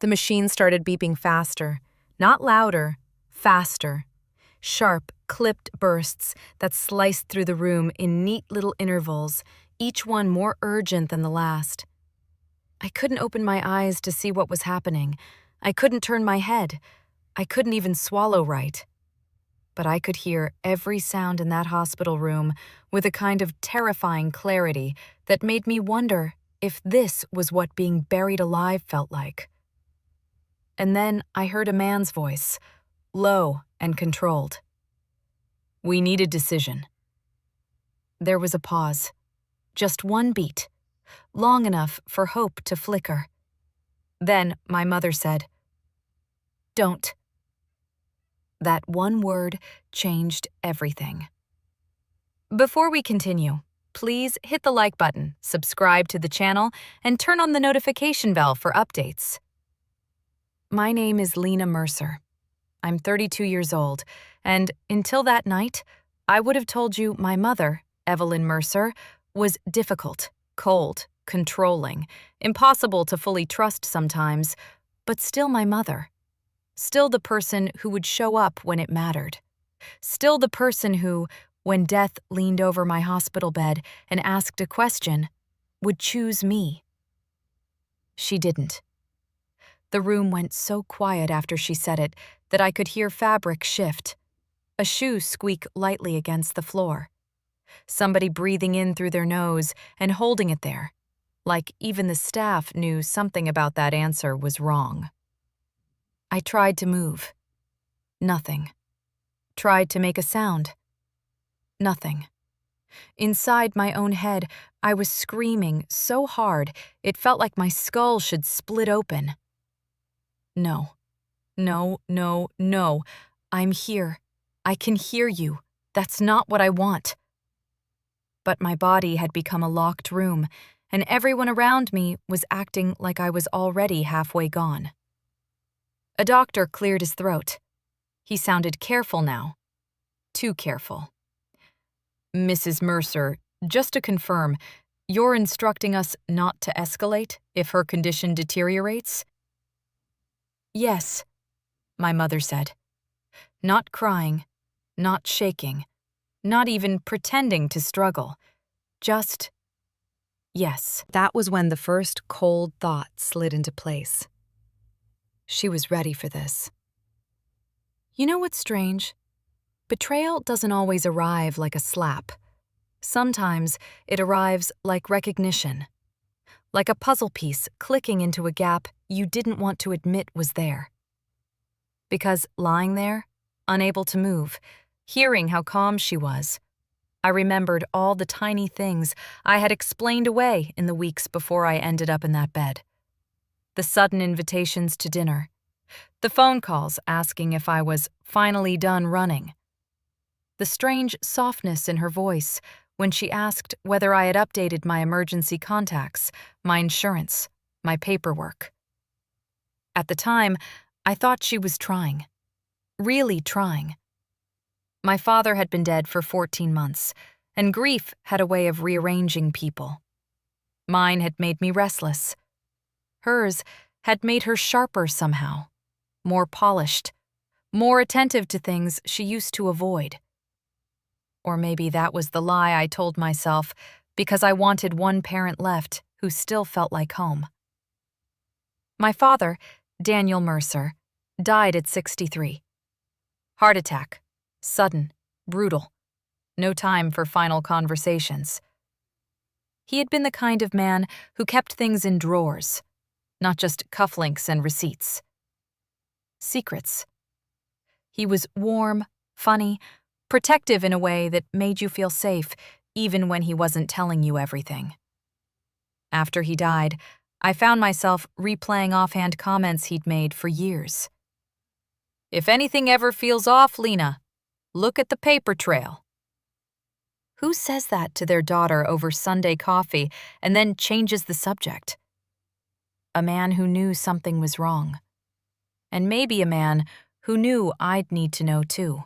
The machine started beeping faster, not louder, faster. Sharp, clipped bursts that sliced through the room in neat little intervals, each one more urgent than the last. I couldn't open my eyes to see what was happening. I couldn't turn my head. I couldn't even swallow right. But I could hear every sound in that hospital room with a kind of terrifying clarity that made me wonder if this was what being buried alive felt like. And then I heard a man's voice, low and controlled. "We need a decision." There was a pause. Just one beat, long enough for hope to flicker. Then my mother said, "Don't." That one word changed everything. Before we continue, please hit the like button, subscribe to the channel, and turn on the notification bell for updates. My name is Lena Mercer. I'm 32 years old, and until that night, I would have told you my mother, Evelyn Mercer, was difficult, cold, controlling, impossible to fully trust sometimes, but still my mother. Still the person who would show up when it mattered. Still the person who, when death leaned over my hospital bed and asked a question, would choose me. She didn't. The room went so quiet after she said it that I could hear fabric shift, a shoe squeak lightly against the floor, somebody breathing in through their nose and holding it there, like even the staff knew something about that answer was wrong. I tried to move. Nothing. Tried to make a sound. Nothing. Inside my own head, I was screaming so hard it felt like my skull should split open. No. No, no, no. I'm here. I can hear you. That's not what I want. But my body had become a locked room, and everyone around me was acting like I was already halfway gone. A doctor cleared his throat. He sounded careful now. Too careful. "Mrs. Mercer, just to confirm, you're instructing us not to escalate if her condition deteriorates?" "Yes," my mother said. Not crying, not shaking, not even pretending to struggle. Just, yes. That was when the first cold thought slid into place. She was ready for this. You know what's strange? Betrayal doesn't always arrive like a slap. Sometimes it arrives like recognition, like a puzzle piece clicking into a gap you didn't want to admit was there. Because lying there, unable to move, hearing how calm she was, I remembered all the tiny things I had explained away in the weeks before I ended up in that bed. The sudden invitations to dinner, the phone calls asking if I was finally done running, the strange softness in her voice when she asked whether I had updated my emergency contacts, my insurance, my paperwork. At the time, I thought she was trying. Really trying. My father had been dead for 14 months, and grief had a way of rearranging people. Mine had made me restless. Hers had made her sharper somehow, more polished, more attentive to things she used to avoid. Or maybe that was the lie I told myself because I wanted one parent left who still felt like home. My father, Daniel Mercer, died at 63. Heart attack. Sudden. Brutal. No time for final conversations. He had been the kind of man who kept things in drawers, not just cufflinks and receipts. Secrets. He was warm, funny, protective in a way that made you feel safe even when he wasn't telling you everything. After he died, I found myself replaying offhand comments he'd made for years. "If anything ever feels off, Lena, look at the paper trail." Who says that to their daughter over Sunday coffee and then changes the subject? A man who knew something was wrong. And maybe a man who knew I'd need to know too.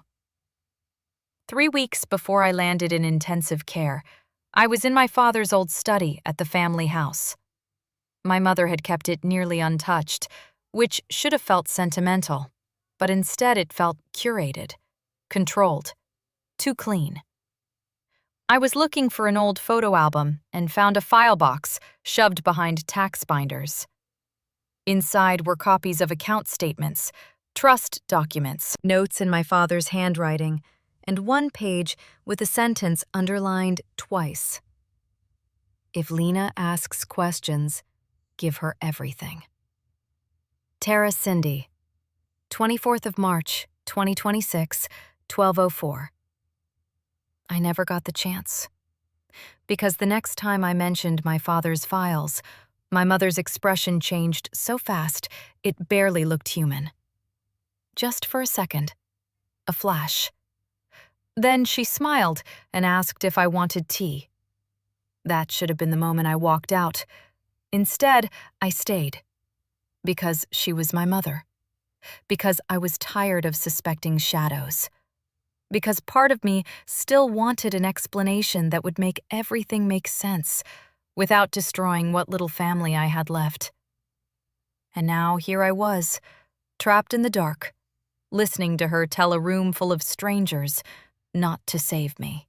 3 weeks before I landed in intensive care, I was in my father's old study at the family house. My mother had kept it nearly untouched, which should have felt sentimental, but instead it felt curated, controlled, too clean. I was looking for an old photo album and found a file box shoved behind tax binders. Inside were copies of account statements, trust documents, notes in my father's handwriting, and one page with a sentence underlined twice. If Lena asks questions, give her everything. Tara Cindy, 24th of March, 2026, 12:04. I never got the chance. Because the next time I mentioned my father's files, my mother's expression changed so fast it barely looked human. Just for a second. A flash. Then she smiled and asked if I wanted tea. That should have been the moment I walked out. Instead, I stayed. Because she was my mother. Because I was tired of suspecting shadows. Because part of me still wanted an explanation that would make everything make sense, without destroying what little family I had left. And now here I was, trapped in the dark, listening to her tell a room full of strangers not to save me.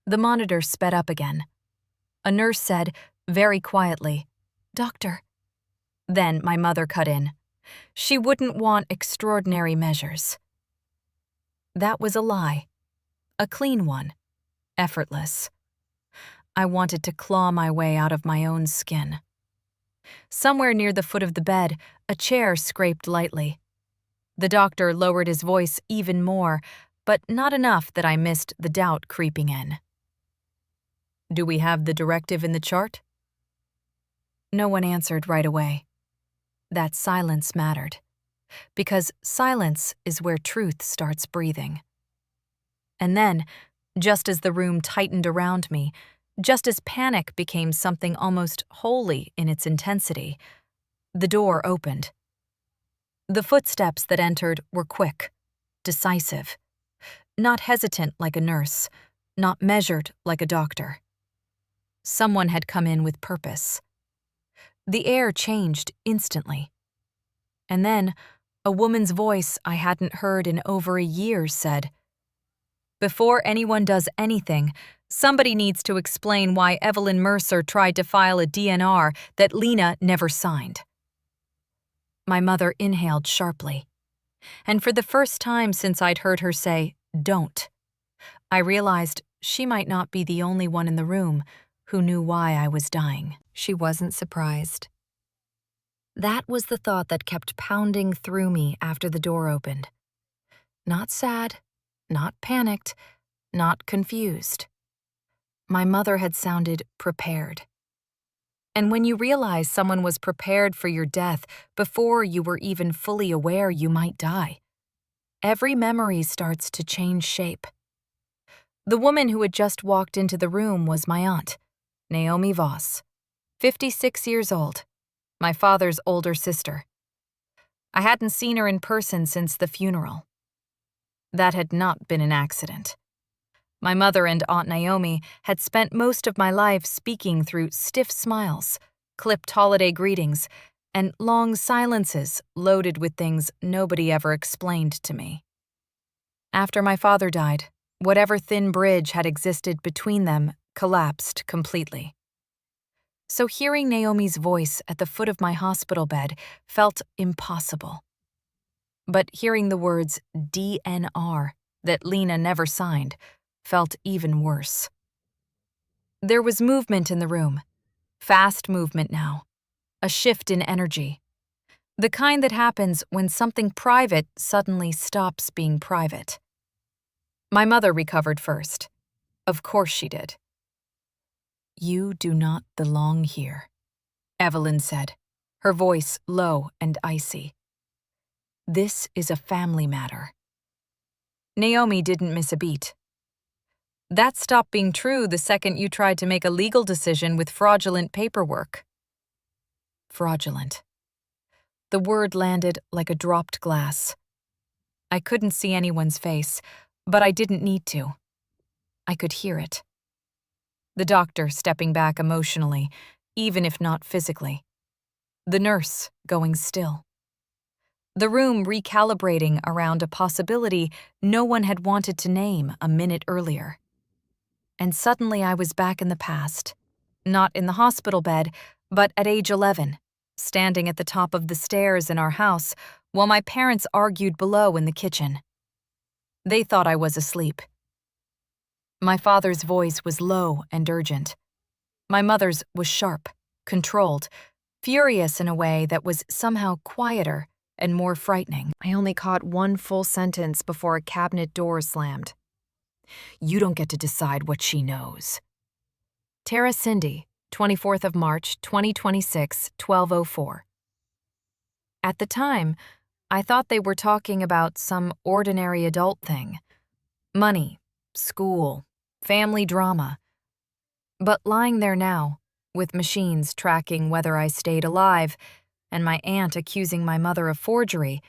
The monitor sped up again. A nurse said, very quietly, "Doctor." Then my mother cut in. She wouldn't want extraordinary measures. That was a lie. A clean one. Effortless. I wanted to claw my way out of my own skin. Somewhere near the foot of the bed, a chair scraped lightly. The doctor lowered his voice even more, but not enough that I missed the doubt creeping in. "Do we have the directive in the chart?" No one answered right away. That silence mattered, because silence is where truth starts breathing. And then, just as the room tightened around me, just as panic became something almost holy in its intensity, the door opened. The footsteps that entered were quick, decisive, not hesitant like a nurse, not measured like a doctor. Someone had come in with purpose. The air changed instantly. And then, a woman's voice I hadn't heard in over a year said, "Before anyone does anything, somebody needs to explain why Evelyn Mercer tried to file a DNR that Lena never signed." My mother inhaled sharply. And for the first time since I'd heard her say, "Don't," I realized she might not be the only one in the room who knew why I was dying. She wasn't surprised. That was the thought that kept pounding through me after the door opened. Not sad, not panicked, not confused. My mother had sounded prepared. And when you realize someone was prepared for your death before you were even fully aware you might die, every memory starts to change shape. The woman who had just walked into the room was my aunt, Naomi Voss, 56 years old, my father's older sister. I hadn't seen her in person since the funeral. That had not been an accident. My mother and Aunt Naomi had spent most of my life speaking through stiff smiles, clipped holiday greetings, and long silences loaded with things nobody ever explained to me. After my father died, whatever thin bridge had existed between them collapsed completely. So hearing Naomi's voice at the foot of my hospital bed felt impossible. But hearing the words DNR that Lena never signed felt even worse. There was movement in the room. Fast movement now. A shift in energy. The kind that happens when something private suddenly stops being private. My mother recovered first. Of course she did. "You do not belong here," Evelyn said, her voice low and icy. "This is a family matter." Naomi didn't miss a beat. "That stopped being true the second you tried to make a legal decision with fraudulent paperwork." Fraudulent. The word landed like a dropped glass. I couldn't see anyone's face, but I didn't need to. I could hear it. The doctor stepping back emotionally, even if not physically. The nurse going still. The room recalibrating around a possibility no one had wanted to name a minute earlier. And suddenly I was back in the past. Not in the hospital bed, but at age 11, standing at the top of the stairs in our house while my parents argued below in the kitchen. They thought I was asleep. My father's voice was low and urgent. My mother's was sharp, controlled, furious in a way that was somehow quieter and more frightening. I only caught one full sentence before a cabinet door slammed. "You don't get to decide what she knows." Tara Cindy, 24th of March, 2026, 12:04. At the time, I thought they were talking about some ordinary adult thing. Money, school, family drama. But lying there now, with machines tracking whether I stayed alive, and my aunt accusing my mother of forgery,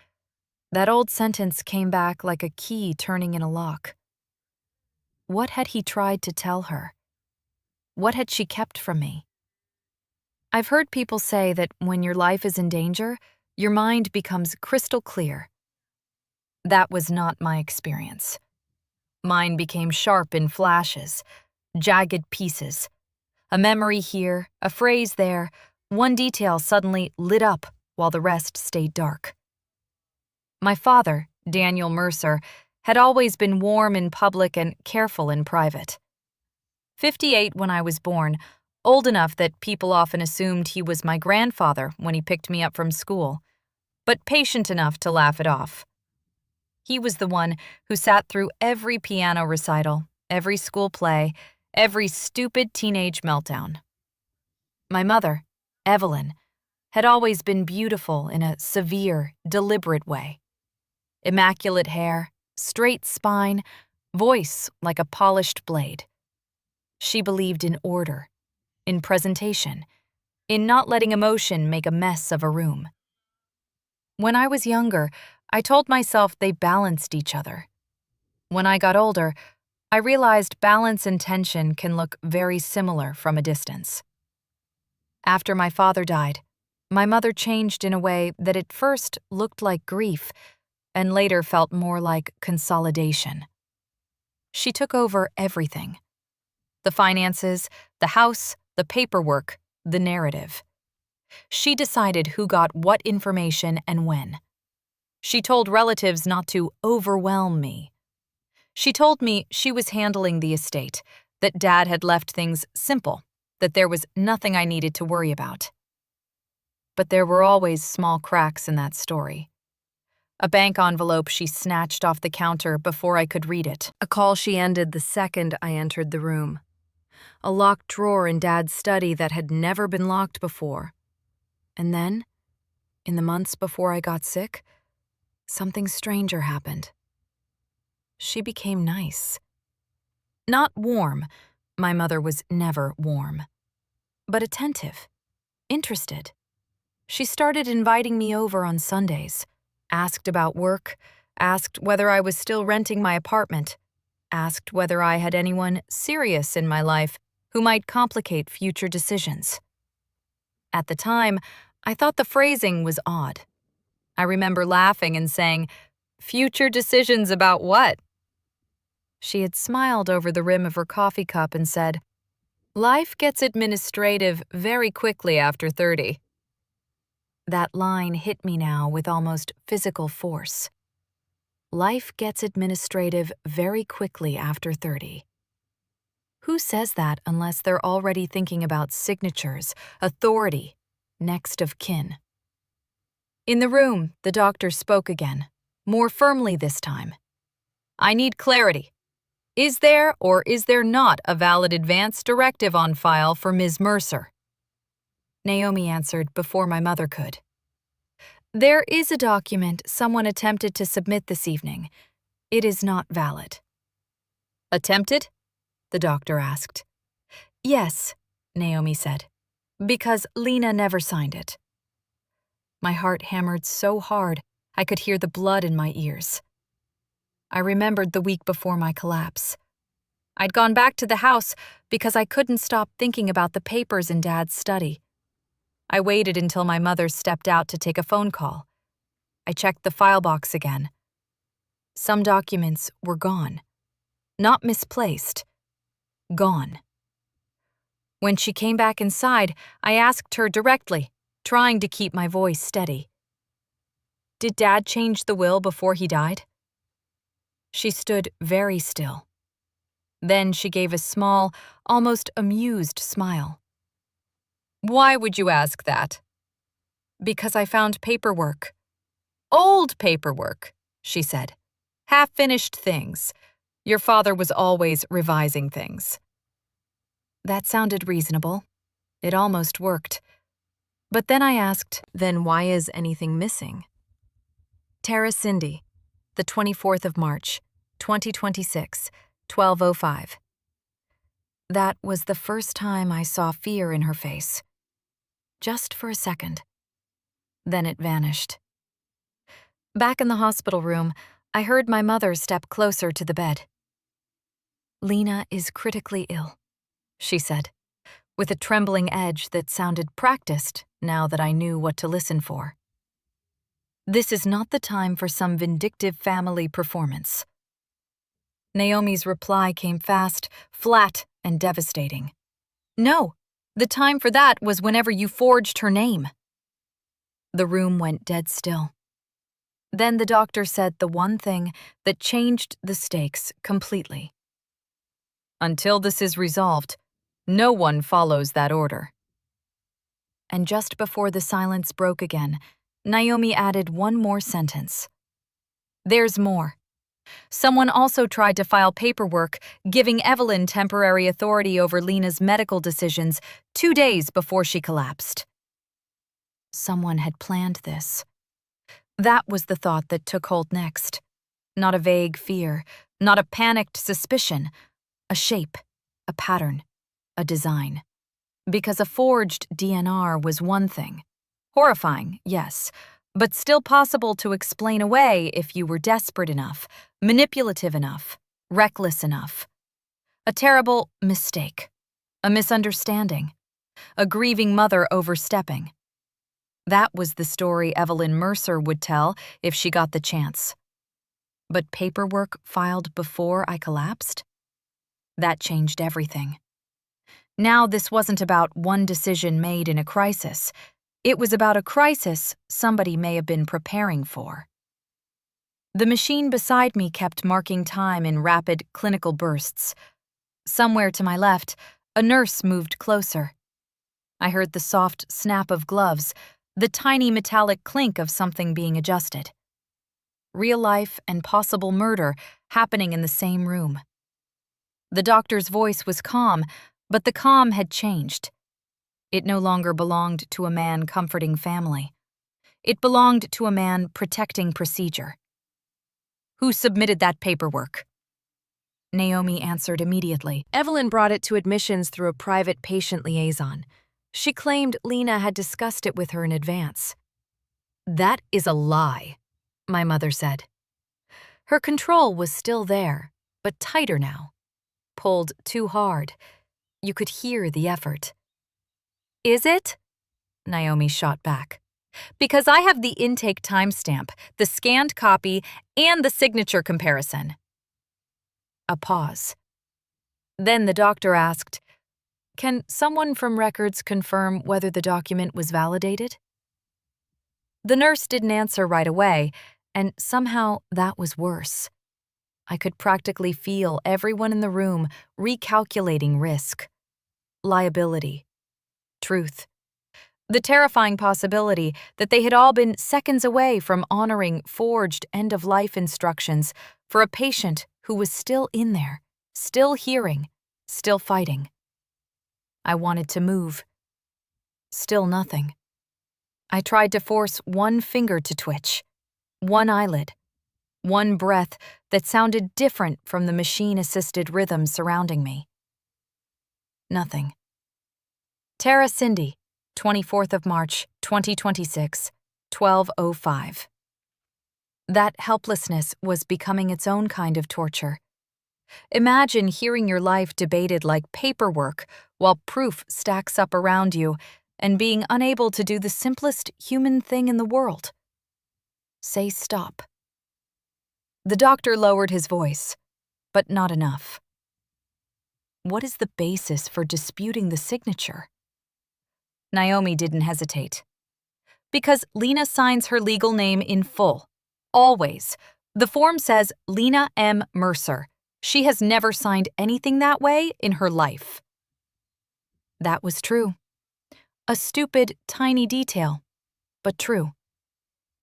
that old sentence came back like a key turning in a lock. What had he tried to tell her? What had she kept from me? I've heard people say that when your life is in danger, your mind becomes crystal clear. That was not my experience. Mine became sharp in flashes, jagged pieces. A memory here, a phrase there, one detail suddenly lit up while the rest stayed dark. My father, Daniel Mercer, had always been warm in public and careful in private. 58 when I was born, old enough that people often assumed he was my grandfather when he picked me up from school, but patient enough to laugh it off. He was the one who sat through every piano recital, every school play, every stupid teenage meltdown. My mother, Evelyn, had always been beautiful in a severe, deliberate way. Immaculate hair, straight spine, voice like a polished blade. She believed in order, in presentation, in not letting emotion make a mess of a room. When I was younger, I told myself they balanced each other. When I got older, I realized balance and tension can look very similar from a distance. After my father died, my mother changed in a way that at first looked like grief and later felt more like consolidation. She took over everything. The finances, the house, the paperwork, the narrative. She decided who got what information and when. She told relatives not to overwhelm me. She told me she was handling the estate, that Dad had left things simple, that there was nothing I needed to worry about. But there were always small cracks in that story. A bank envelope she snatched off the counter before I could read it. A call she ended the second I entered the room. A locked drawer in Dad's study that had never been locked before. And then, in the months before I got sick, something stranger happened. She became nice. Not warm, my mother was never warm, but attentive, interested. She started inviting me over on Sundays, asked about work, asked whether I was still renting my apartment, asked whether I had anyone serious in my life who might complicate future decisions. At the time, I thought the phrasing was odd. I remember laughing and saying, "Future decisions about what?" She had smiled over the rim of her coffee cup and said, "Life gets administrative very quickly after 30. That line hit me now with almost physical force. Life gets administrative very quickly after 30. Who says that unless they're already thinking about signatures, authority, next of kin? In the room, the doctor spoke again, more firmly this time. "I need clarity. Is there or is there not a valid advance directive on file for Ms. Mercer?" Naomi answered before my mother could. "There is a document someone attempted to submit this evening. It is not valid." "Attempted?" the doctor asked. "Yes," Naomi said, "because Lena never signed it." My heart hammered so hard I could hear the blood in my ears. I remembered the week before my collapse. I'd gone back to the house because I couldn't stop thinking about the papers in Dad's study. I waited until my mother stepped out to take a phone call. I checked the file box again. Some documents were gone. Not misplaced. Gone. When she came back inside, I asked her directly, trying to keep my voice steady. "Did Dad change the will before he died?" She stood very still. Then she gave a small, almost amused smile. "Why would you ask that?" "Because I found paperwork." "Old paperwork," she said. "Half-finished things. Your father was always revising things." That sounded reasonable. It almost worked. But then I asked, "Then why is anything missing?" Tara Cindy, the 24th of March, 2026, 12:05. That was the first time I saw fear in her face. Just for a second. Then it vanished. Back in the hospital room, I heard my mother step closer to the bed. "Lena is critically ill," she said, with a trembling edge that sounded practiced now that I knew what to listen for. "This is not the time for some vindictive family performance." Naomi's reply came fast, flat, and devastating. "No, the time for that was whenever you forged her name." The room went dead still. Then the doctor said the one thing that changed the stakes completely. "Until this is resolved, no one follows that order." And just before the silence broke again, Naomi added one more sentence. "There's more. Someone also tried to file paperwork giving Evelyn temporary authority over Lena's medical decisions 2 days before she collapsed." Someone had planned this. That was the thought that took hold next. Not a vague fear, not a panicked suspicion. A shape, a pattern, a design. Because a forged DNR was one thing. Horrifying, yes, but still possible to explain away if you were desperate enough, manipulative enough, reckless enough. A terrible mistake, a misunderstanding, a grieving mother overstepping. That was the story Evelyn Mercer would tell if she got the chance. But paperwork filed before I collapsed? That changed everything. Now this wasn't about one decision made in a crisis. It was about a crisis somebody may have been preparing for. The machine beside me kept marking time in rapid clinical bursts. Somewhere to my left, a nurse moved closer. I heard the soft snap of gloves, the tiny metallic clink of something being adjusted. Real life and possible murder happening in the same room. The doctor's voice was calm, but the calm had changed. It no longer belonged to a man comforting family. It belonged to a man protecting procedure. "Who submitted that paperwork?" Naomi answered immediately. "Evelyn brought it to admissions through a private patient liaison. She claimed Lena had discussed it with her in advance." "That is a lie," my mother said. Her control was still there, but tighter now. Pulled too hard. You could hear the effort. "Is it?" Naomi shot back. "Because I have the intake timestamp, the scanned copy, and the signature comparison." A pause. Then the doctor asked, "Can someone from records confirm whether the document was validated?" The nurse didn't answer right away, and somehow that was worse. I could practically feel everyone in the room recalculating risk, liability, truth. The terrifying possibility that they had all been seconds away from honoring forged end-of-life instructions for a patient who was still in there, still hearing, still fighting. I wanted to move. Still nothing. I tried to force one finger to twitch, one eyelid, one breath that sounded different from the machine-assisted rhythm surrounding me. Nothing. Tara Cindy, 24th of March, 2026, 12:05. That helplessness was becoming its own kind of torture. Imagine hearing your life debated like paperwork while proof stacks up around you and being unable to do the simplest human thing in the world. Say stop. The doctor lowered his voice, but not enough. What is the basis for disputing the signature? Naomi didn't hesitate. Because Lena signs her legal name in full. Always. The form says Lena M. Mercer. She has never signed anything that way in her life. That was true. A stupid, tiny detail, but true.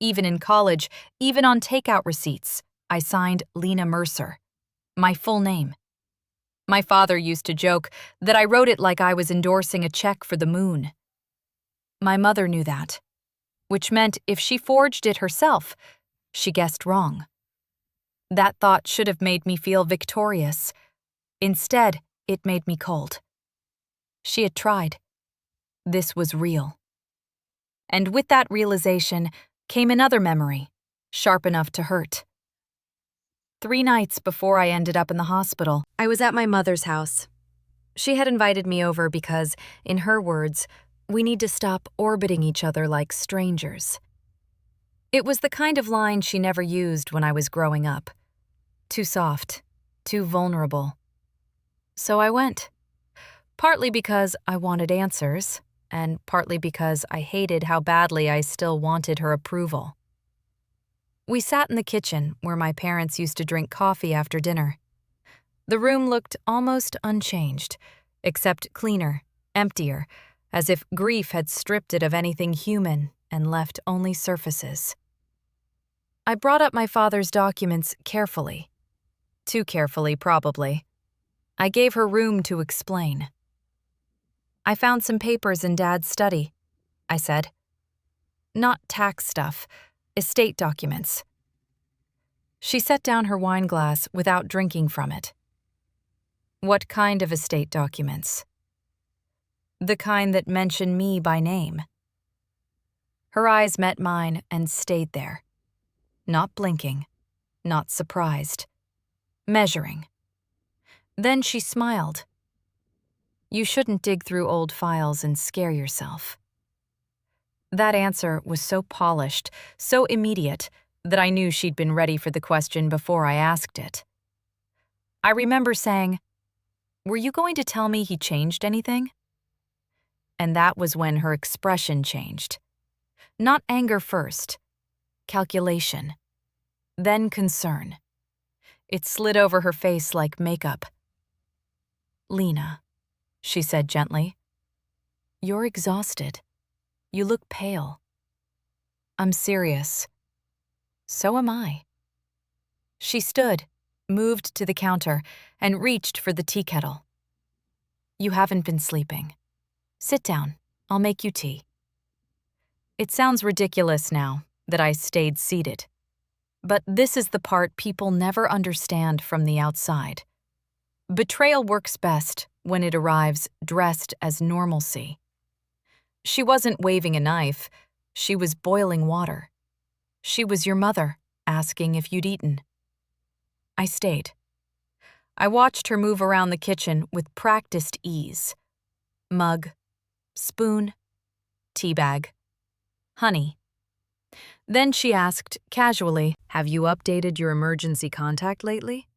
Even in college, even on takeout receipts, I signed Lena Mercer, my full name. My father used to joke that I wrote it like I was endorsing a check for the moon. My mother knew that, which meant if she forged it herself, she guessed wrong. That thought should have made me feel victorious. Instead, it made me cold. She had tried. This was real. And with that realization came another memory, sharp enough to hurt. 3 nights before I ended up in the hospital, I was at my mother's house. She had invited me over because, in her words, we need to stop orbiting each other like strangers. It was the kind of line she never used when I was growing up. Too soft, too vulnerable. So I went. Partly because I wanted answers, and partly because I hated how badly I still wanted her approval. We sat in the kitchen where my parents used to drink coffee after dinner. The room looked almost unchanged, except cleaner, emptier, as if grief had stripped it of anything human and left only surfaces. I brought up my father's documents carefully. Too carefully, probably. I gave her room to explain. I found some papers in Dad's study, I said. Not tax stuff, estate documents. She set down her wine glass without drinking from it. What kind of estate documents? The kind that mention me by name. Her eyes met mine and stayed there. Not blinking, not surprised. Measuring. Then she smiled. You shouldn't dig through old files and scare yourself. That answer was so polished, so immediate, that I knew she'd been ready for the question before I asked it. I remember saying, "Were you going to tell me he changed anything?" And that was when her expression changed. Not anger first, calculation, then concern. It slid over her face like makeup. "Lena," she said gently, "you're exhausted. You look pale." "I'm serious." "So am I." She stood, moved to the counter, and reached for the tea kettle. "You haven't been sleeping. Sit down. I'll make you tea." It sounds ridiculous now that I stayed seated. But this is the part people never understand from the outside. Betrayal works best when it arrives dressed as normalcy. She wasn't waving a knife. She was boiling water. She was your mother, asking if you'd eaten. I stayed. I watched her move around the kitchen with practiced ease. Mug, spoon, tea bag, honey. Then she asked, casually, "Have you updated your emergency contact lately?"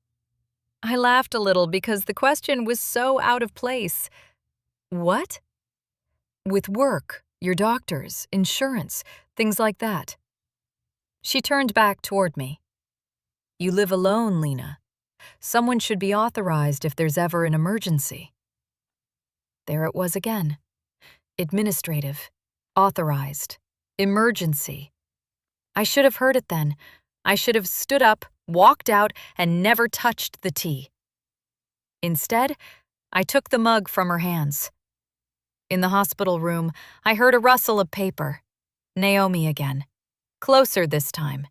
I laughed a little because the question was so out of place. What? With work, your doctors, insurance, things like that. She turned back toward me. You live alone, Lena. Someone should be authorized if there's ever an emergency. There it was again. Administrative, authorized, emergency. I should have heard it then. I should have stood up, walked out, and never touched the tea. Instead, I took the mug from her hands. In the hospital room, I heard a rustle of paper. Naomi again. Closer this time.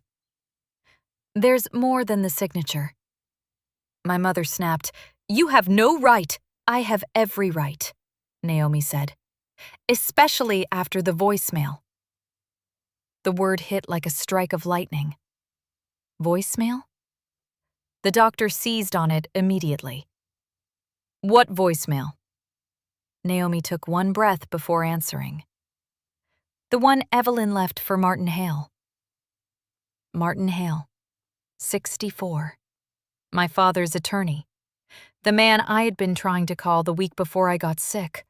There's more than the signature. My mother snapped. You have no right. I have every right, Naomi said. Especially after the voicemail. The word hit like a strike of lightning. Voicemail? The doctor seized on it immediately. What voicemail? Naomi took one breath before answering. The one Evelyn left for Martin Hale. Martin Hale, 64. My father's attorney. The man I had been trying to call the week before I got sick.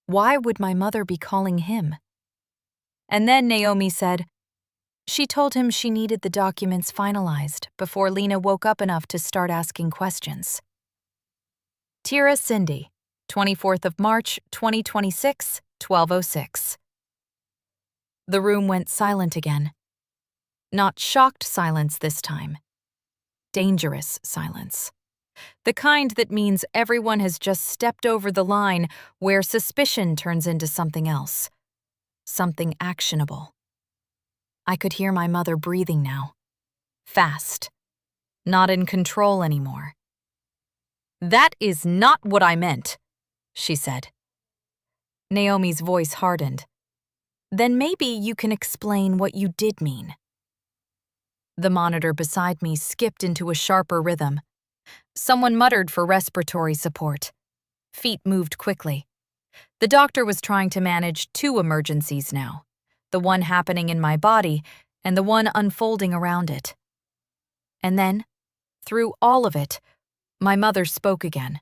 Why would my mother be calling him? And then Naomi said, she told him she needed the documents finalized before Lena woke up enough to start asking questions. Tira Cindy, 24th of March, 2026, 12:06. The room went silent again. Not shocked silence this time. Dangerous silence. The kind that means everyone has just stepped over the line where suspicion turns into something else. Something actionable. I could hear my mother breathing now. Fast. Not in control anymore. "That is not what I meant," she said. Naomi's voice hardened. "Then maybe you can explain what you did mean." The monitor beside me skipped into a sharper rhythm. Someone muttered for respiratory support. Feet moved quickly. The doctor was trying to manage two emergencies now, the one happening in my body and the one unfolding around it. And then, through all of it, my mother spoke again.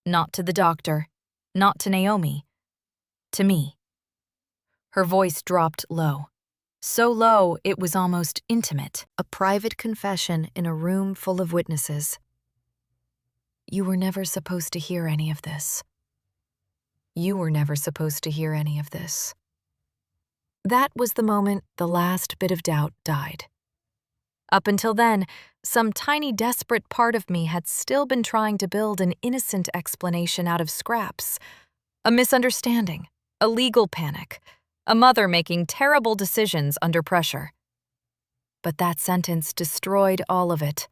Not to the doctor, not to Naomi, to me. Her voice dropped low. So low it was almost intimate, a private confession in a room full of witnesses. You were never supposed to hear any of this. You were never supposed to hear any of this. That was the moment the last bit of doubt died. Up until then, some tiny desperate part of me had still been trying to build an innocent explanation out of scraps. A misunderstanding, a legal panic, a mother making terrible decisions under pressure. But that sentence destroyed all of it.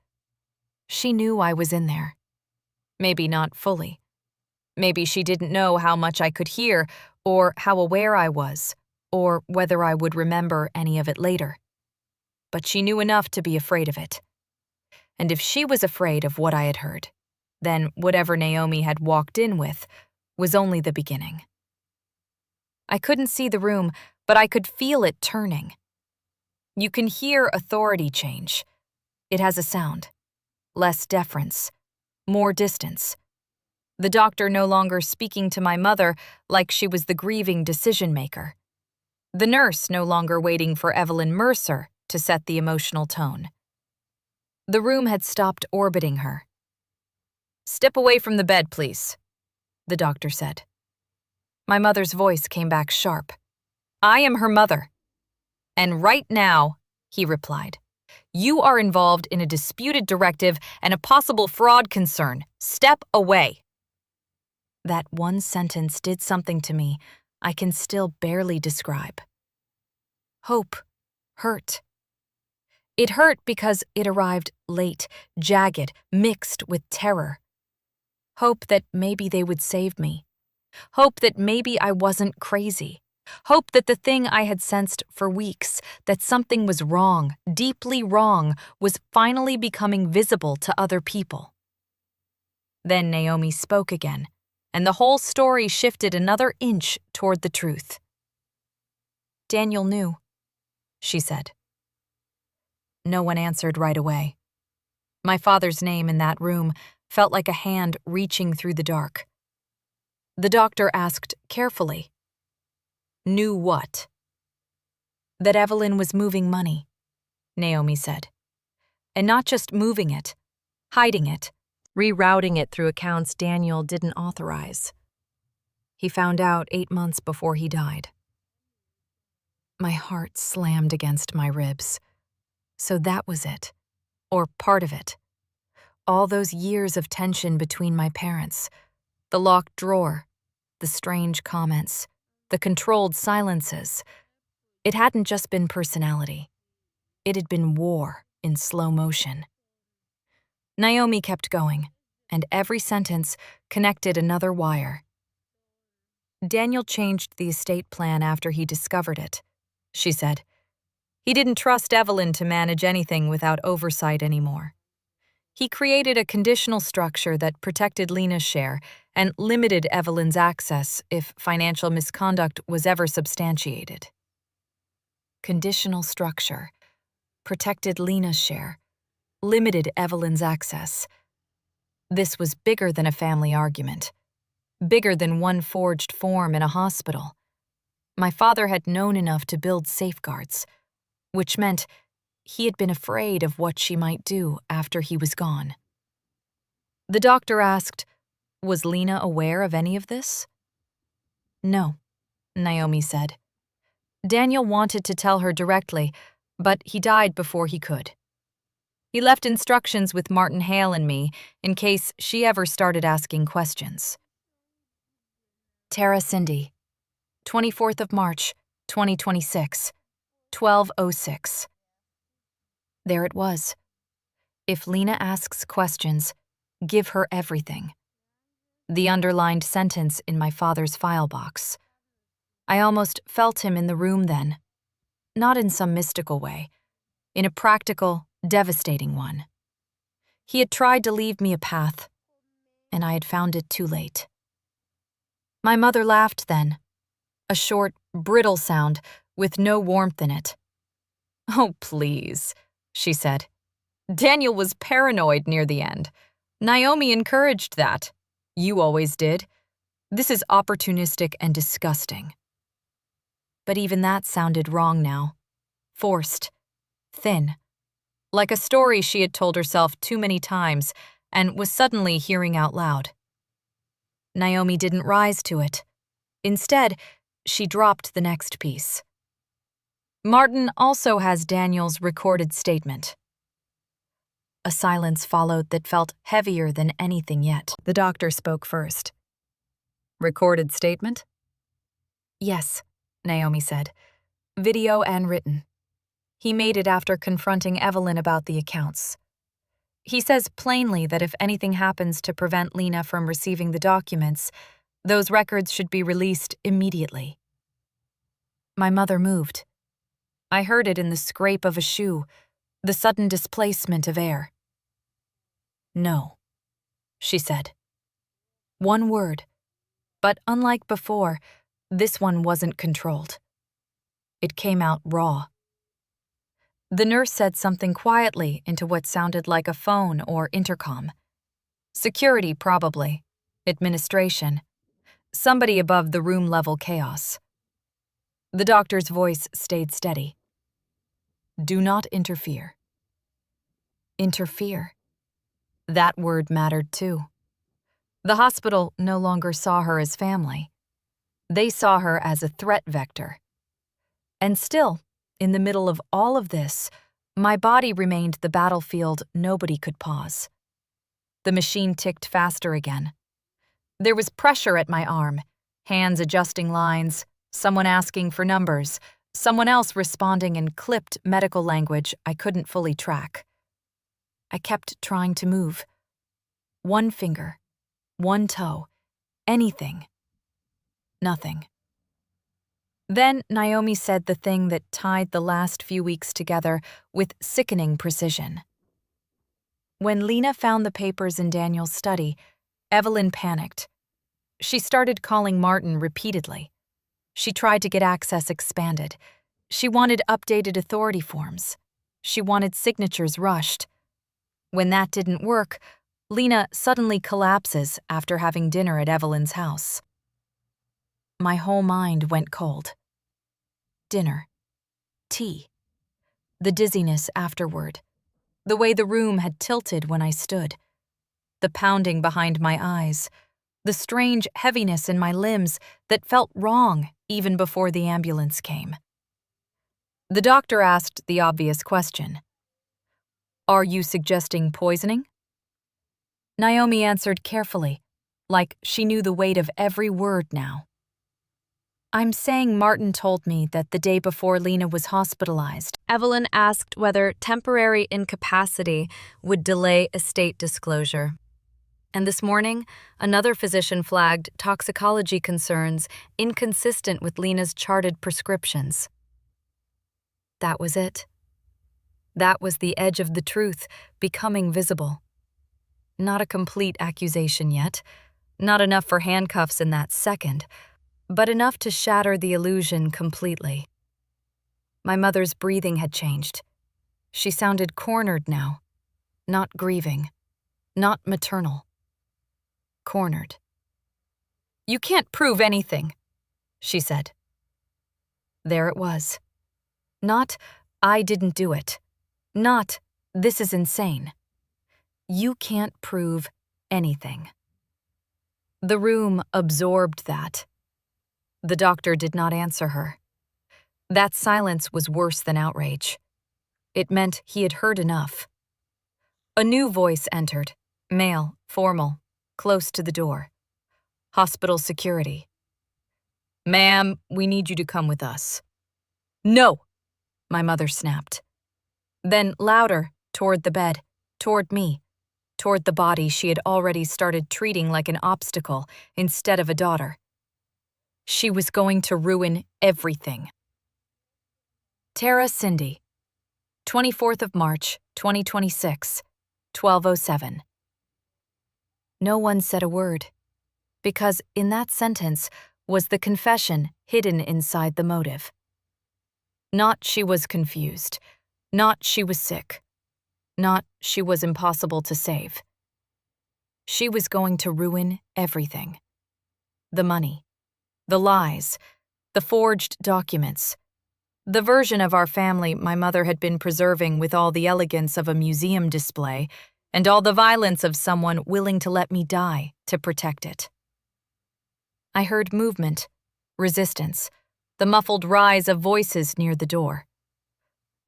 She knew I was in there. Maybe not fully. Maybe she didn't know how much I could hear, or how aware I was, or whether I would remember any of it later. But she knew enough to be afraid of it. And if she was afraid of what I had heard, then whatever Naomi had walked in with was only the beginning. I couldn't see the room, but I could feel it turning. You can hear authority change. It has a sound. Less deference. More distance. The doctor no longer speaking to my mother like she was the grieving decision-maker. The nurse no longer waiting for Evelyn Mercer to set the emotional tone. The room had stopped orbiting her. "Step away from the bed, please," the doctor said. My mother's voice came back sharp. "I am her mother." "And right now," he replied, "you are involved in a disputed directive and a possible fraud concern. Step away." That one sentence did something to me I can still barely describe. Hope hurt. It hurt because it arrived late, jagged, mixed with terror. Hope that maybe they would save me. Hope that maybe I wasn't crazy. Hope that the thing I had sensed for weeks, that something was wrong, deeply wrong, was finally becoming visible to other people. Then Naomi spoke again, and the whole story shifted another inch toward the truth. "Daniel knew," she said. No one answered right away. My father's name in that room felt like a hand reaching through the dark. The doctor asked carefully, "Knew what?" "That Evelyn was moving money," Naomi said. "And not just moving it, hiding it, rerouting it through accounts Daniel didn't authorize. He found out 8 months before he died." My heart slammed against my ribs. So that was it, or part of it. All those years of tension between my parents, the locked drawer, the strange comments, the controlled silences. It hadn't just been personality. It had been war in slow motion. Naomi kept going, and every sentence connected another wire. "Daniel changed the estate plan after he discovered it," she said. "He didn't trust Evelyn to manage anything without oversight anymore. He created a conditional structure that protected Lena's share and limited Evelyn's access if financial misconduct was ever substantiated. Conditional structure protected Lena's share, limited Evelyn's access. This was bigger than a family argument, bigger than one forged form in a hospital. My father had known enough to build safeguards, which meant he had been afraid of what she might do after he was gone. The doctor asked, was Lena aware of any of this? No, Naomi said. Daniel wanted to tell her directly, but he died before he could. He left instructions with Martin Hale and me in case she ever started asking questions. Tara Cindy, 24th of March, 2026, 12:06. There it was. If Lena asks questions, give her everything. The underlined sentence in my father's file box. I almost felt him in the room then. Not in some mystical way. In a practical, devastating one. He had tried to leave me a path, and I had found it too late. My mother laughed then. A short, brittle sound with no warmth in it. Oh, please, she said. Daniel was paranoid near the end. Naomi encouraged that. You always did. This is opportunistic and disgusting. But even that sounded wrong now. Forced. Thin. Like a story she had told herself too many times and was suddenly hearing out loud. Naomi didn't rise to it. Instead, she dropped the next piece. Martin also has Daniel's recorded statement. A silence followed that felt heavier than anything yet. The doctor spoke first. Recorded statement? Yes, Naomi said. Video and written. He made it after confronting Evelyn about the accounts. He says plainly that if anything happens to prevent Lena from receiving the documents, those records should be released immediately. My mother moved. I heard it in the scrape of a shoe, the sudden displacement of air. No, she said. One word, but unlike before, this one wasn't controlled. It came out raw. The nurse said something quietly into what sounded like a phone or intercom. Security, probably. Administration. Somebody above the room-level chaos. The doctor's voice stayed steady. Do not interfere. Interfere. That word mattered too. The hospital no longer saw her as family. They saw her as a threat vector. And still, in the middle of all of this, my body remained the battlefield nobody could pause. The machine ticked faster again. There was pressure at my arm, hands adjusting lines, someone asking for numbers, someone else responding in clipped medical language I couldn't fully track. I kept trying to move. One finger, one toe, anything. Nothing. Then Naomi said the thing that tied the last few weeks together with sickening precision. When Lena found the papers in Daniel's study, Evelyn panicked. She started calling Martin repeatedly. She tried to get access expanded. She wanted updated authority forms. She wanted signatures rushed. When that didn't work, Lena suddenly collapses after having dinner at Evelyn's house. My whole mind went cold. Dinner. Tea. The dizziness afterward. The way the room had tilted when I stood. The pounding behind my eyes. The strange heaviness in my limbs that felt wrong even before the ambulance came. The doctor asked the obvious question. Are you suggesting poisoning? Naomi answered carefully, like she knew the weight of every word now. I'm saying Martin told me that the day before Lena was hospitalized, Evelyn asked whether temporary incapacity would delay estate disclosure. And this morning, another physician flagged toxicology concerns inconsistent with Lena's charted prescriptions. That was it. That was the edge of the truth becoming visible. Not a complete accusation yet, not enough for handcuffs in that second, but enough to shatter the illusion completely. My mother's breathing had changed. She sounded cornered now, not grieving, not maternal. Cornered. "You can't prove anything," she said. There it was. Not, "I didn't do it." Not, "This is insane." You can't prove anything. The room absorbed that. The doctor did not answer her. That silence was worse than outrage. It meant he had heard enough. A new voice entered, male, formal, close to the door. Hospital security. "Ma'am, we need you to come with us." "No!" my mother snapped. Then louder, toward the bed, toward me, toward the body she had already started treating like an obstacle instead of a daughter. She was going to ruin everything. Tara Cindy, 24th of March, 2026, 12:07. No one said a word, because in that sentence was the confession hidden inside the motive. Not she was confused, not she was sick, not she was impossible to save. She was going to ruin everything. The money, the lies, the forged documents, the version of our family my mother had been preserving with all the elegance of a museum display and all the violence of someone willing to let me die to protect it. I heard movement, resistance, the muffled rise of voices near the door.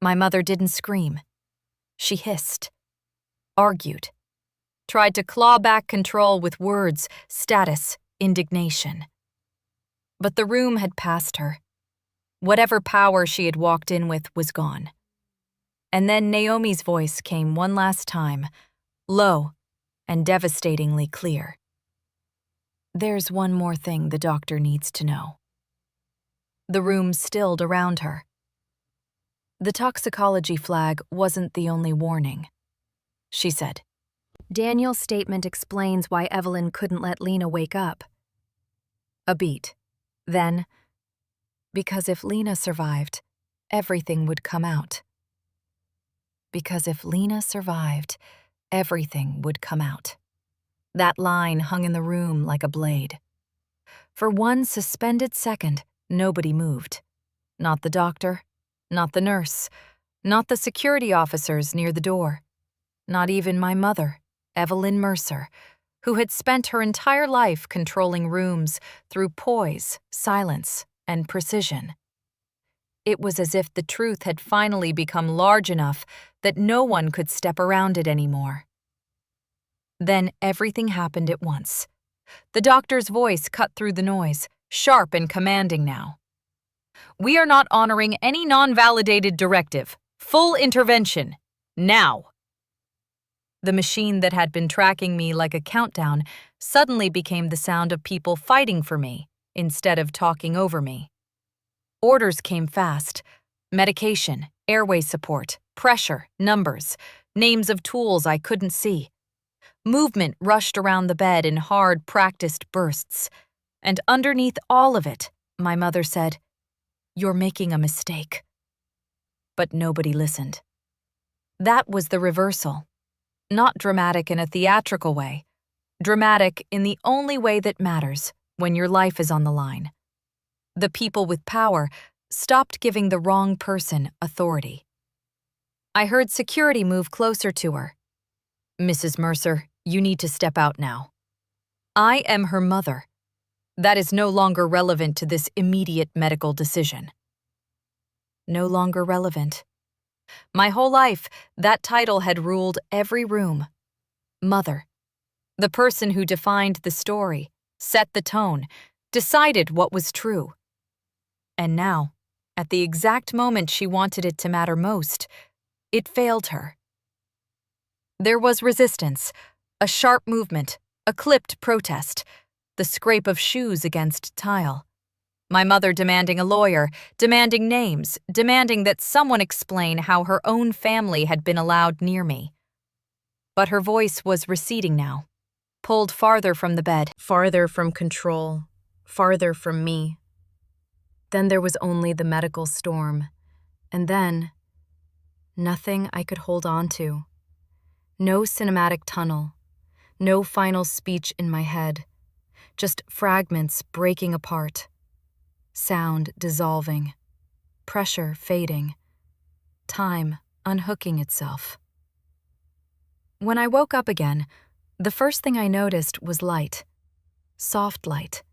My mother didn't scream. She hissed, argued, tried to claw back control with words, status, indignation. But the room had passed her. Whatever power she had walked in with was gone. And then Naomi's voice came one last time, low and devastatingly clear. "There's one more thing the doctor needs to know." The room stilled around her. "The toxicology flag wasn't the only warning," she said. "Daniel's statement explains why Evelyn couldn't let Lena wake up." A beat. Then, "Because if Lena survived, everything would come out." Because if Lena survived, everything would come out. That line hung in the room like a blade. For one suspended second, nobody moved. Not the doctor, not the nurse, not the security officers near the door, not even my mother, Evelyn Mercer, who had spent her entire life controlling rooms through poise, silence, and precision. It was as if the truth had finally become large enough that no one could step around it anymore. Then everything happened at once. The doctor's voice cut through the noise, sharp and commanding now. "We are not honoring any non-validated directive. Full intervention. Now." The machine that had been tracking me like a countdown suddenly became the sound of people fighting for me instead of talking over me. Orders came fast. Medication, airway support, pressure, numbers, names of tools I couldn't see. Movement rushed around the bed in hard, practiced bursts. And underneath all of it, my mother said, "You're making a mistake." But nobody listened. That was the reversal. Not dramatic in a theatrical way. Dramatic in the only way that matters when your life is on the line. The people with power stopped giving the wrong person authority. I heard security move closer to her. "Mrs. Mercer, you need to step out now. I am her mother. That is no longer relevant to this immediate medical decision." No longer relevant. My whole life, that title had ruled every room. Mother. The person who defined the story, set the tone, decided what was true. And now, at the exact moment she wanted it to matter most, it failed her. There was resistance, a sharp movement, a clipped protest, the scrape of shoes against tile. My mother demanding a lawyer, demanding names, demanding that someone explain how her own family had been allowed near me. but her voice was receding now, pulled farther from the bed, farther from control, farther from me. Then there was only the medical storm, and then nothing I could hold on to. No cinematic tunnel, no final speech in my head, just fragments breaking apart, sound dissolving, pressure fading, time unhooking itself. When I woke up again, the first thing I noticed was light. Soft light.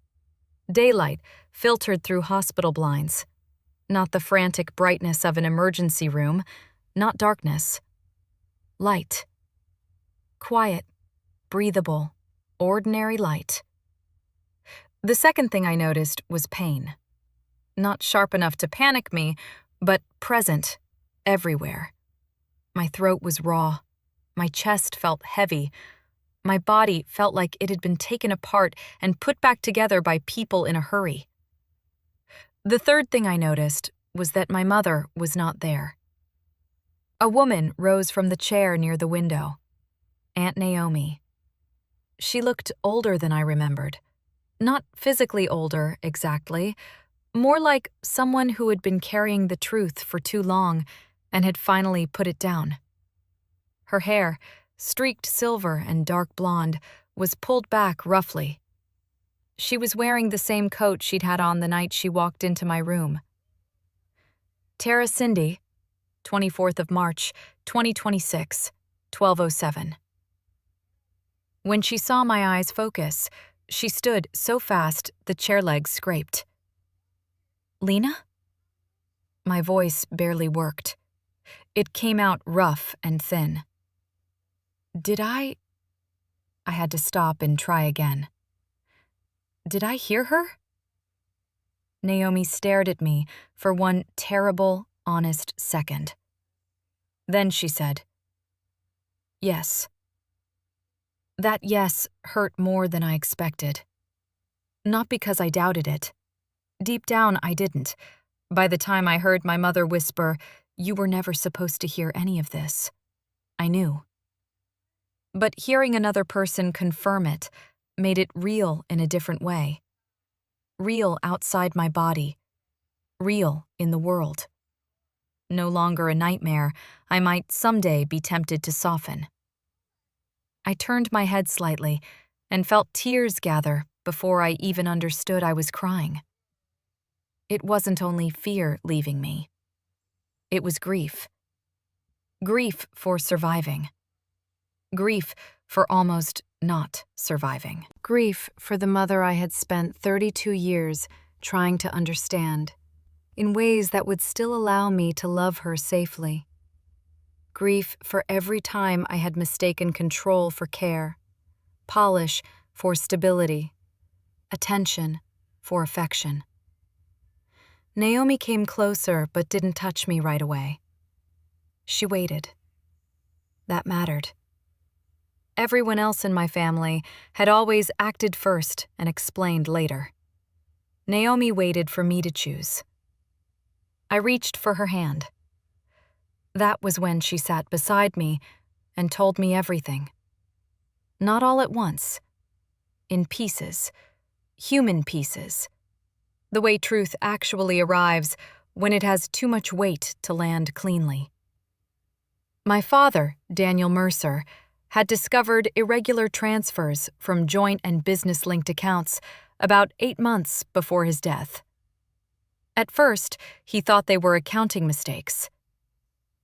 Daylight filtered through hospital blinds. Not the frantic brightness of an emergency room, not darkness. Light. Quiet, breathable, ordinary light. The second thing I noticed was pain. Not sharp enough to panic me, but present, everywhere. My throat was raw. My chest felt heavy. My body felt like it had been taken apart and put back together by people in a hurry. The third thing I noticed was that my mother was not there. A woman rose from the chair near the window. Aunt Naomi. She looked older than I remembered. Not physically older, exactly. More like someone who had been carrying the truth for too long and had finally put it down. Her hair, streaked silver and dark blonde, was pulled back roughly. She was wearing the same coat she'd had on the night she walked into my room. Tara Cindy, 24th of March, 2026, 12:07. When she saw my eyes focus, she stood so fast the chair legs scraped. Lena? My voice barely worked. It came out rough and thin. Did I had to stop and try again. Did I hear her? Naomi stared at me for one terrible, honest second. Then she said, "Yes." That yes hurt more than I expected. Not because I doubted it. Deep down, I didn't. By the time I heard my mother whisper, "You were never supposed to hear any of this," I knew. But hearing another person confirm it made it real in a different way. Real outside my body. Real in the world. No longer a nightmare I might someday be tempted to soften. I turned my head slightly and felt tears gather before I even understood I was crying. It wasn't only fear leaving me. It was grief. Grief for surviving. Grief for almost not surviving. Grief for the mother I had spent 32 years trying to understand, in ways that would still allow me to love her safely. Grief for every time I had mistaken control for care, polish for stability, attention for affection. Naomi came closer but didn't touch me right away. She waited. That mattered. Everyone else in my family had always acted first and explained later. Naomi waited for me to choose. I reached for her hand. That was when she sat beside me and told me everything. Not all at once. In pieces. Human pieces. The way truth actually arrives when it has too much weight to land cleanly. My father, Daniel Mercer, had discovered irregular transfers from joint and business-linked accounts about 8 months before his death. At first, he thought they were accounting mistakes.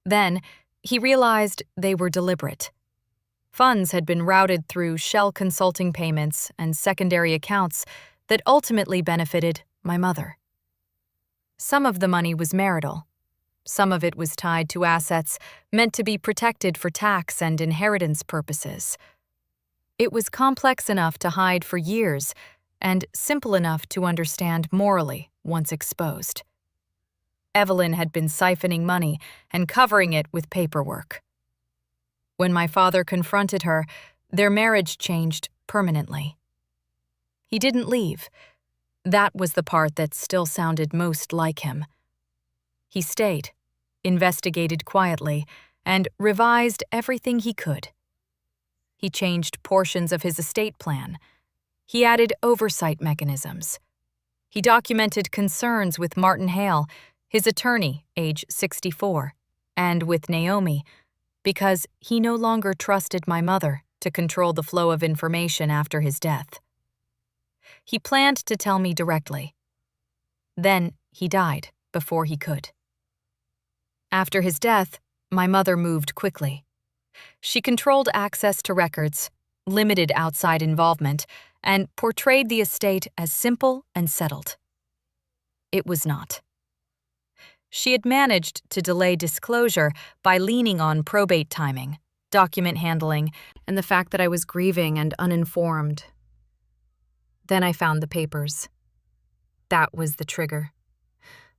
Then, he realized they were deliberate. Funds had been routed through shell consulting payments and secondary accounts that ultimately benefited my mother. Some of the money was marital. Some of it was tied to assets meant to be protected for tax and inheritance purposes. It was complex enough to hide for years and simple enough to understand morally once exposed. Evelyn had been siphoning money and covering it with paperwork. When my father confronted her, their marriage changed permanently. He didn't leave. That was the part that still sounded most like him. He stayed, investigated quietly, and revised everything he could. He changed portions of his estate plan. He added oversight mechanisms. He documented concerns with Martin Hale, his attorney, age 64, and with Naomi, because he no longer trusted my mother to control the flow of information after his death. He planned to tell me directly. Then he died before he could. After his death, my mother moved quickly. She controlled access to records, limited outside involvement, and portrayed the estate as simple and settled. It was not. She had managed to delay disclosure by leaning on probate timing, document handling, and the fact that I was grieving and uninformed. Then I found the papers. That was the trigger.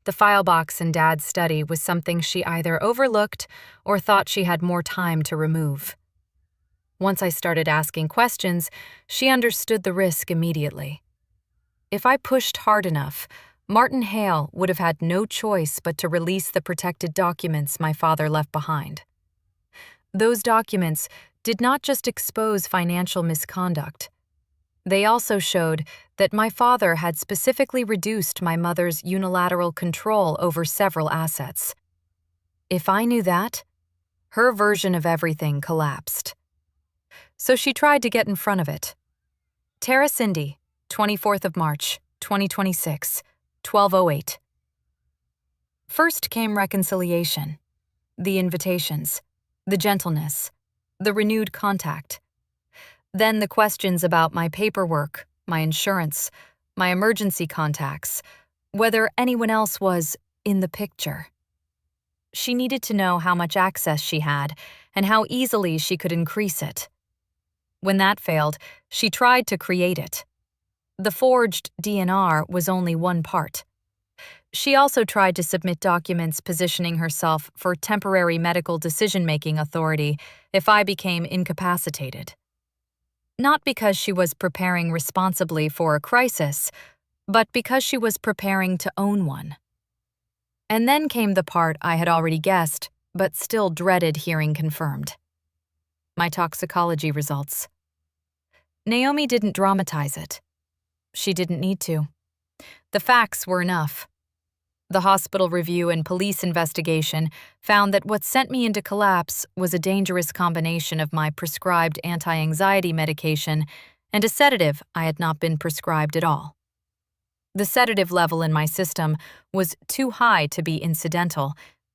The file box in Dad's study was something she either overlooked or thought she had more time to remove. Once I started asking questions, she understood the risk immediately. If I pushed hard enough, Martin Hale would have had no choice but to release the protected documents my father left behind. Those documents did not just expose financial misconduct. They also showed that my father had specifically reduced my mother's unilateral control over several assets. If I knew that, her version of everything collapsed. So she tried to get in front of it. Tara Cindy, 24th of March, 2026, 12:08. First came reconciliation, the invitations, the gentleness, the renewed contact. Then the questions about my paperwork, my insurance, my emergency contacts, whether anyone else was in the picture. She needed to know how much access she had and how easily she could increase it. When that failed, she tried to create it. The forged DNR was only one part. She also tried to submit documents positioning herself for temporary medical decision-making authority if I became incapacitated. Not because she was preparing responsibly for a crisis, but because she was preparing to own one. And then came the part I had already guessed, but still dreaded hearing confirmed. My toxicology results. Naomi didn't dramatize it. She didn't need to. The facts were enough. The hospital review and police investigation found that what sent me into collapse was a dangerous combination of my prescribed anti-anxiety medication and a sedative I had not been prescribed at all. The sedative level in my system was too high to be incidental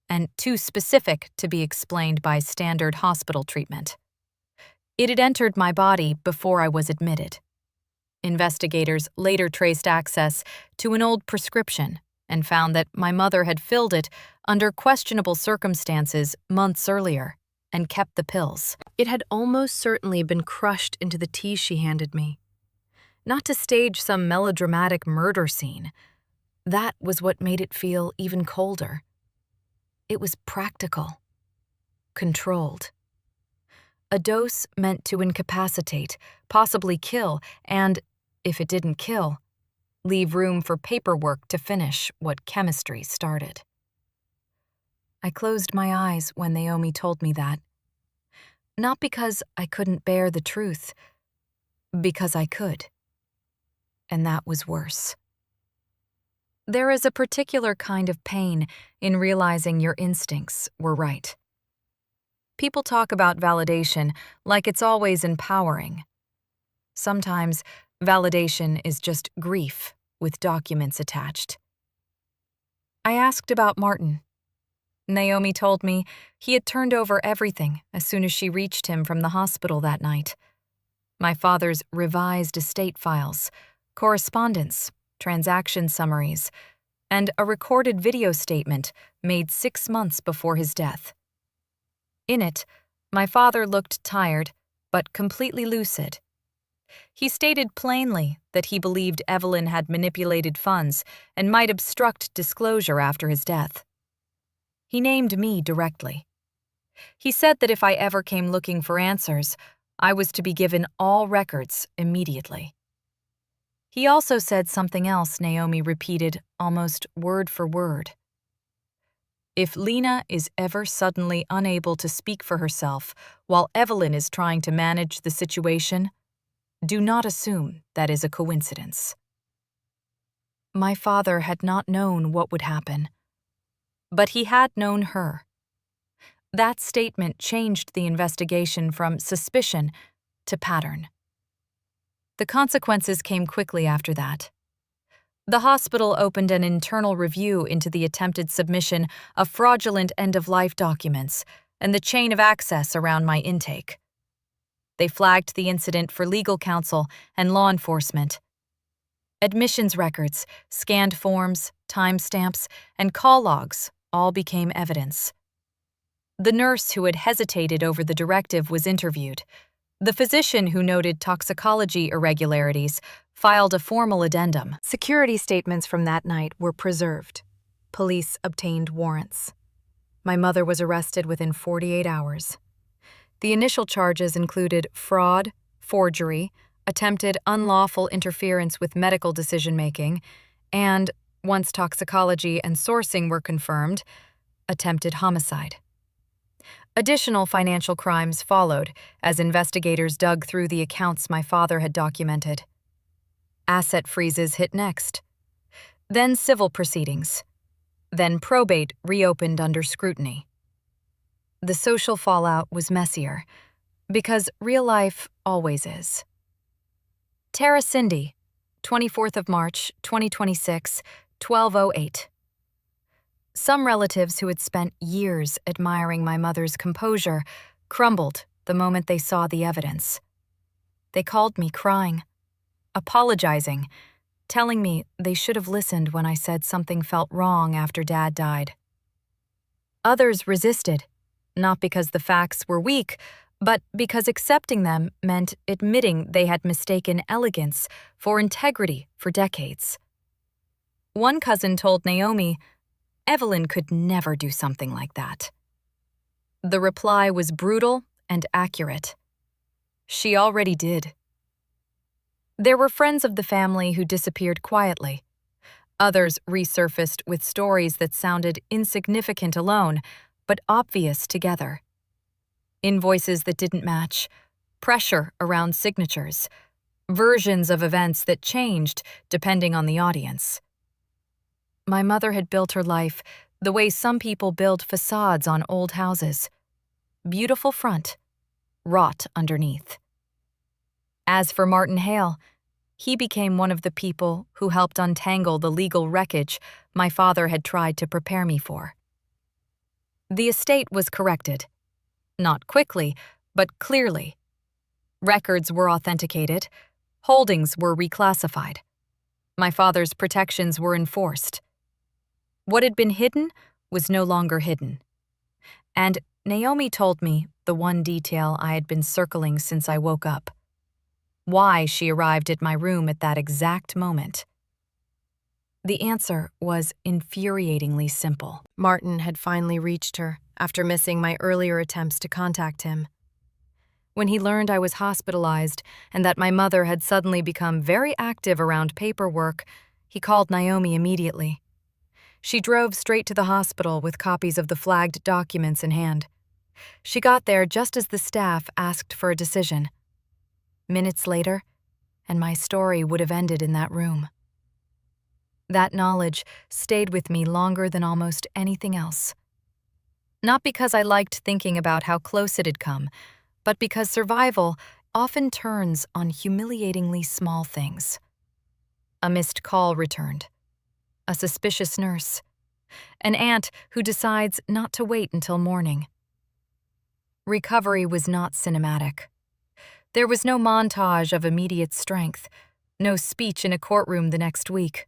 and too specific to be explained by standard hospital treatment. It had entered my body before I was admitted. Investigators later traced access to an old prescription and found that my mother had filled it under questionable circumstances months earlier and kept the pills. It had almost certainly been crushed into the tea she handed me. Not to stage some melodramatic murder scene. That was what made it feel even colder. It was practical, controlled. A dose meant to incapacitate, possibly kill, and, if it didn't kill, leave room for paperwork to finish what chemistry started. I closed my eyes when Naomi told me that. Not because I couldn't bear the truth, because I could. And that was worse. There is a particular kind of pain in realizing your instincts were right. People talk about validation like it's always empowering. Sometimes, validation is just grief with documents attached. I asked about Martin. Naomi told me he had turned over everything as soon as she reached him from the hospital that night. My father's revised estate files, correspondence, transaction summaries, and a recorded video statement made 6 months before his death. In it, my father looked tired, but completely lucid. He stated plainly that he believed Evelyn had manipulated funds and might obstruct disclosure after his death. He named me directly. He said that if I ever came looking for answers, I was to be given all records immediately. He also said something else Naomi repeated almost word for word. If Lena is ever suddenly unable to speak for herself while Evelyn is trying to manage the situation, do not assume that is a coincidence. My father had not known what would happen, but he had known her. That statement changed the investigation from suspicion to pattern. The consequences came quickly after that. The hospital opened an internal review into the attempted submission of fraudulent end-of-life documents and the chain of access around my intake. They flagged the incident for legal counsel and law enforcement. Admissions records, scanned forms, timestamps, and call logs all became evidence. The nurse who had hesitated over the directive was interviewed. The physician who noted toxicology irregularities filed a formal addendum. Security statements from that night were preserved. Police obtained warrants. My mother was arrested within 48 hours. The initial charges included fraud, forgery, attempted unlawful interference with medical decision-making, and, once toxicology and sourcing were confirmed, attempted homicide. Additional financial crimes followed as investigators dug through the accounts my father had documented. Asset freezes hit next. Then civil proceedings. Then probate reopened under scrutiny. The social fallout was messier, because real life always is. Tara Cindy, 24th of March, 2026, 12:08. Some relatives who had spent years admiring my mother's composure crumbled the moment they saw the evidence. They called me crying, apologizing, telling me they should have listened when I said something felt wrong after Dad died. Others resisted, not because the facts were weak, but because accepting them meant admitting they had mistaken elegance for integrity for decades. One cousin told Naomi, "Evelyn could never do something like that." The reply was brutal and accurate. She already did. There were friends of the family who disappeared quietly. Others resurfaced with stories that sounded insignificant alone, but obvious together. Invoices that didn't match, pressure around signatures, versions of events that changed depending on the audience. My mother had built her life the way some people build facades on old houses. Beautiful front, rot underneath. As for Martin Hale, he became one of the people who helped untangle the legal wreckage my father had tried to prepare me for. The estate was corrected. Not quickly, but clearly. Records were authenticated. Holdings were reclassified. My father's protections were enforced. What had been hidden was no longer hidden. And Naomi told me the one detail I had been circling since I woke up. Why she arrived at my room at that exact moment. The answer was infuriatingly simple. Martin had finally reached her after missing my earlier attempts to contact him. When he learned I was hospitalized and that my mother had suddenly become very active around paperwork, he called Naomi immediately. She drove straight to the hospital with copies of the flagged documents in hand. She got there just as the staff asked for a decision. Minutes later, and my story would have ended in that room. That knowledge stayed with me longer than almost anything else. Not because I liked thinking about how close it had come, but because survival often turns on humiliatingly small things. A missed call returned. A suspicious nurse. An aunt who decides not to wait until morning. Recovery was not cinematic. There was no montage of immediate strength, no speech in a courtroom the next week.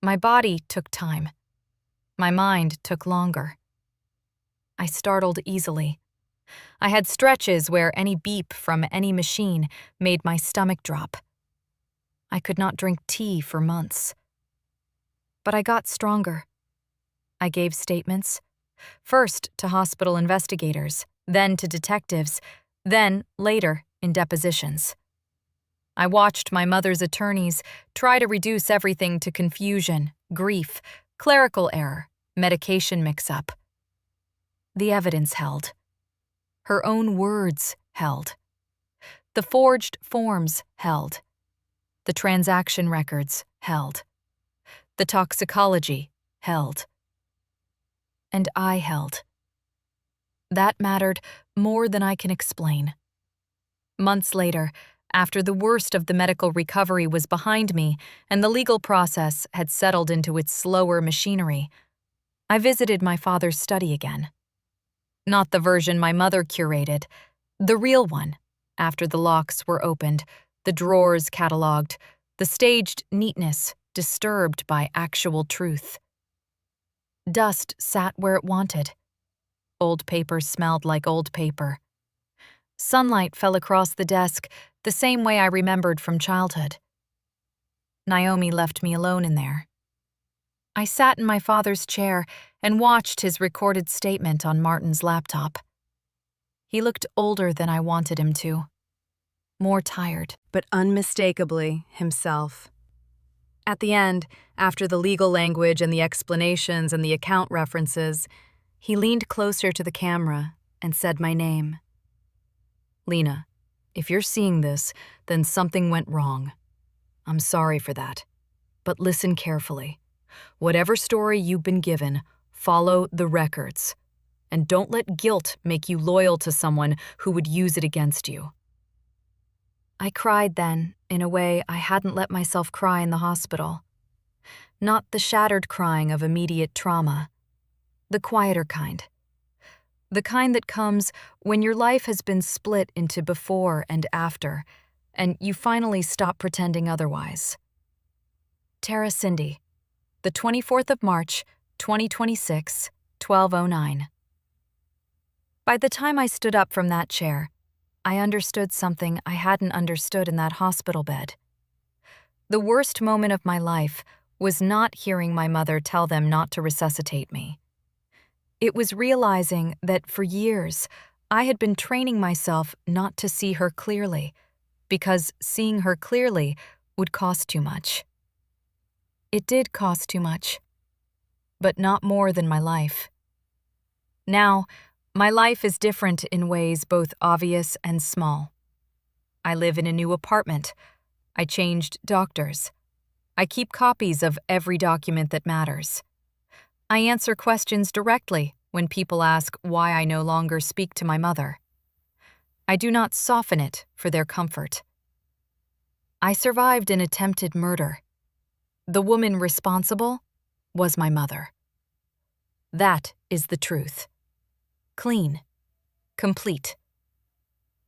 My body took time. My mind took longer. I startled easily. I had stretches where any beep from any machine made my stomach drop. I could not drink tea for months. But I got stronger. I gave statements, first to hospital investigators, then to detectives, then, later, in depositions. I watched my mother's attorneys try to reduce everything to confusion, grief, clerical error, medication mix-up. The evidence held. Her own words held. The forged forms held. The transaction records held. The toxicology held. And I held. That mattered more than I can explain. Months later, after the worst of the medical recovery was behind me and the legal process had settled into its slower machinery, I visited my father's study again. Not the version my mother curated, the real one, after the locks were opened, the drawers catalogued, the staged neatness disturbed by actual truth. Dust sat where it wanted. Old paper smelled like old paper. Sunlight fell across the desk the same way I remembered from childhood. Naomi left me alone in there. I sat in my father's chair and watched his recorded statement on Martin's laptop. He looked older than I wanted him to. More tired, but unmistakably himself. At the end, after the legal language and the explanations and the account references, he leaned closer to the camera and said my name. Lena, if you're seeing this, then something went wrong. I'm sorry for that. But listen carefully. Whatever story you've been given, follow the records. And don't let guilt make you loyal to someone who would use it against you. I cried then, in a way I hadn't let myself cry in the hospital. Not the shattered crying of immediate trauma. The quieter kind. The kind that comes when your life has been split into before and after, and you finally stop pretending otherwise. Tara Cindy, the 24th of March, 2026, 12:09. By the time I stood up from that chair, I understood something I hadn't understood in that hospital bed. The worst moment of my life was not hearing my mother tell them not to resuscitate me. It was realizing that for years, I had been training myself not to see her clearly, because seeing her clearly would cost too much. It did cost too much, but not more than my life. Now, my life is different in ways both obvious and small. I live in a new apartment. I changed doctors. I keep copies of every document that matters. I answer questions directly when people ask why I no longer speak to my mother. I do not soften it for their comfort. I survived an attempted murder. The woman responsible was my mother. That is the truth. Clean. Complete.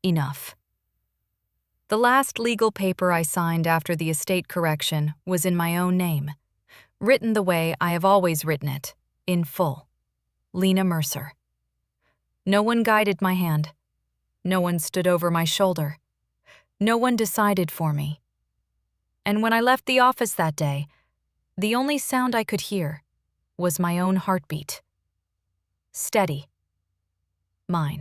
Enough. The last legal paper I signed after the estate correction was in my own name, written the way I have always written it, in full. Lena Mercer. No one guided my hand. No one stood over my shoulder. No one decided for me. And when I left the office that day, the only sound I could hear was my own heartbeat. Steady. Mine.